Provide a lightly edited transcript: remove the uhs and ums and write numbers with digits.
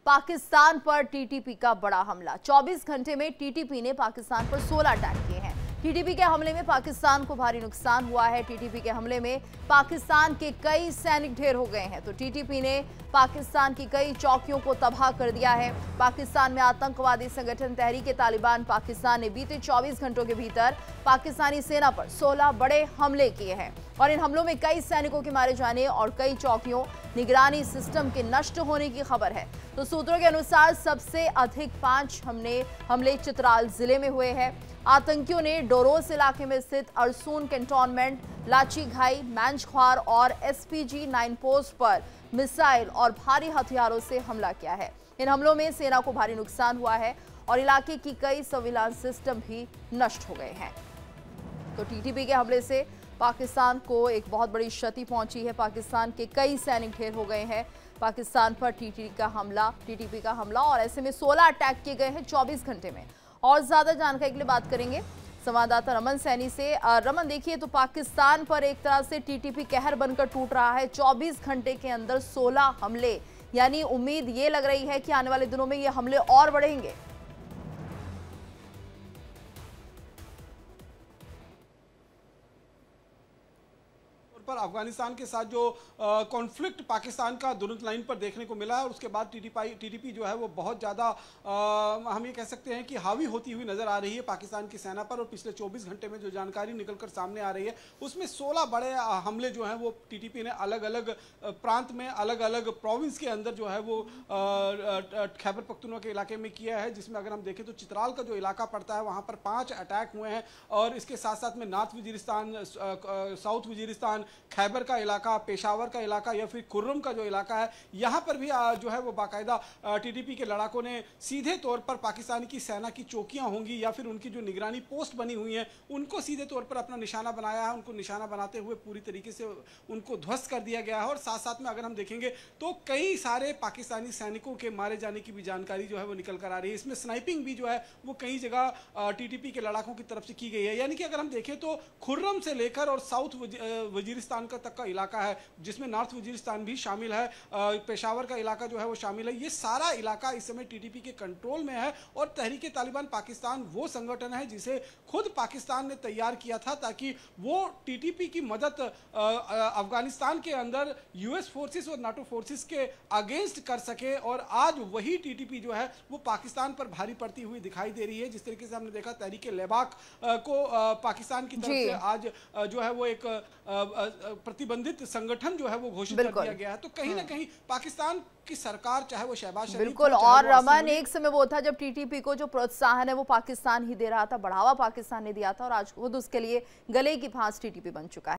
पाकिस्तान पर टीटीपी का बड़ा हमला। 24 घंटे में टीटीपी ने पाकिस्तान पर 16 अटैक किए हैं। टीटीपी के हमले में पाकिस्तान को भारी नुकसान हुआ है। टीटीपी के हमले में पाकिस्तान के कई सैनिक ढेर हो गए हैं। तो टीटीपी ने पाकिस्तान की कई चौकियों को तबाह कर दिया है। पाकिस्तान में आतंकवादी संगठन तहरीक-ए-तालिबान पाकिस्तान ने बीते 24 घंटों के भीतर पाकिस्तानी सेना पर 16 बड़े हमले किए हैं और इन हमलों में कई सैनिकों के मारे जाने और कई चौकियों निगरानी सिस्टम के नष्ट होने की खबर है। तो सूत्रों के अनुसार सबसे अधिक 5 हमले चित्राल जिले में हुए हैं। आतंकियों ने डोरोस इलाके में स्थित अरसून कैंटोनमेंट, लाची घाई, मैंजख्वार और एसपीजी 9 पोस्ट पर मिसाइल और भारी हथियारों से हमला किया है। इन हमलों में सेना को भारी नुकसान हुआ है और इलाके की कई सर्विलांस सिस्टम भी नष्ट हो गए हैं। तो टीटीपी के हमले से पाकिस्तान को एक बहुत बड़ी क्षति पहुंची है। पाकिस्तान के कई सैनिक ढेर हो गए हैं। पाकिस्तान पर टीटीपी का हमला और ऐसे में 16 अटैक किए गए हैं 24 घंटे में। और ज्यादा जानकारी के लिए बात करेंगे संवाददाता रमन सैनी से। रमन, देखिए तो पाकिस्तान पर एक तरह से टीटीपी कहर बनकर टूट रहा है। 24 घंटे के अंदर 16 हमले, यानी उम्मीद ये लग रही है कि आने वाले दिनों में ये हमले और बढ़ेंगे। पर अफगानिस्तान के साथ जो कॉन्फ्लिक्ट पाकिस्तान का दुरंत लाइन पर देखने को मिला है और उसके बाद टीटीपी जो है वो बहुत ज़्यादा हम ये कह सकते हैं कि हावी होती हुई नज़र आ रही है पाकिस्तान की सेना पर। और पिछले 24 घंटे में जो जानकारी निकलकर सामने आ रही है उसमें 16 बड़े हमले जो हैं वो टीटीपी ने अलग अलग प्रांत में, अलग अलग प्रोविंस के अंदर जो है वो खैबर पख्तूनख्वा के इलाके में किया है। जिसमें अगर हम देखें तो चित्राल का जो इलाका पड़ता है वहाँ पर 5 अटैक हुए हैं और इसके साथ साथ में नॉर्थ वजीरिस्तान, साउथ वजीरिस्तान, खैबर का इलाका, पेशावर का इलाका या फिर खुर्रम का जो इलाका है, यहाँ पर भी जो है वो बाकायदा टीटीपी के लड़ाकों ने सीधे तौर पर पाकिस्तान की सेना की चौकियाँ होंगी या फिर उनकी जो निगरानी पोस्ट बनी हुई हैं उनको सीधे तौर पर अपना निशाना बनाया है। उनको निशाना बनाते हुए पूरी तरीके से उनको ध्वस्त कर दिया गया है। और साथ साथ में अगर हम देखेंगे तो कई सारे पाकिस्तानी सैनिकों के मारे जाने की भी जानकारी जो है वो निकल कर आ रही है। इसमें स्नाइपिंग भी जो है वो कई जगह टीटीपी के लड़ाकों की तरफ से की गई है। यानी कि अगर हम देखें तो खुर्रम से लेकर और साउथ वजीरिस्तान का तक का इलाका है, जिसमें नॉर्थ वजीरिस्तान भी शामिल है, पेशावर का इलाका जो है वो शामिल है, ये सारा इलाका इस समय टीटीपी के कंट्रोल में है। और तहरीक-ए-तालिबान पाकिस्तान वो संगठन है जिसे खुद पाकिस्तान ने तैयार किया था ताकि वो टीटीपी की मदद अफगानिस्तान के अंदर यूएस फोर्सेस और नाटो फोर्सेस के अगेंस्ट कर सके। और आज वही टीटीपी जो है वो पाकिस्तान पर भारी पड़ती हुई दिखाई दे रही है। जिस तरीके से हमने देखा तहरीक-ए-लेबाक को पाकिस्तान की तरफ से आज जो है वो एक प्रतिबंधित संगठन जो है वो घोषित कर दिया गया है। तो कहीं ना कहीं पाकिस्तान की सरकार, चाहे वो शहबाज शरीफ, बिल्कुल, और रमन एक समय वो था जब टीटीपी को जो प्रोत्साहन है वो पाकिस्तान ही दे रहा था, बढ़ावा पाकिस्तान ने दिया था और आज खुद उसके लिए गले की फांस टीटीपी बन चुका है।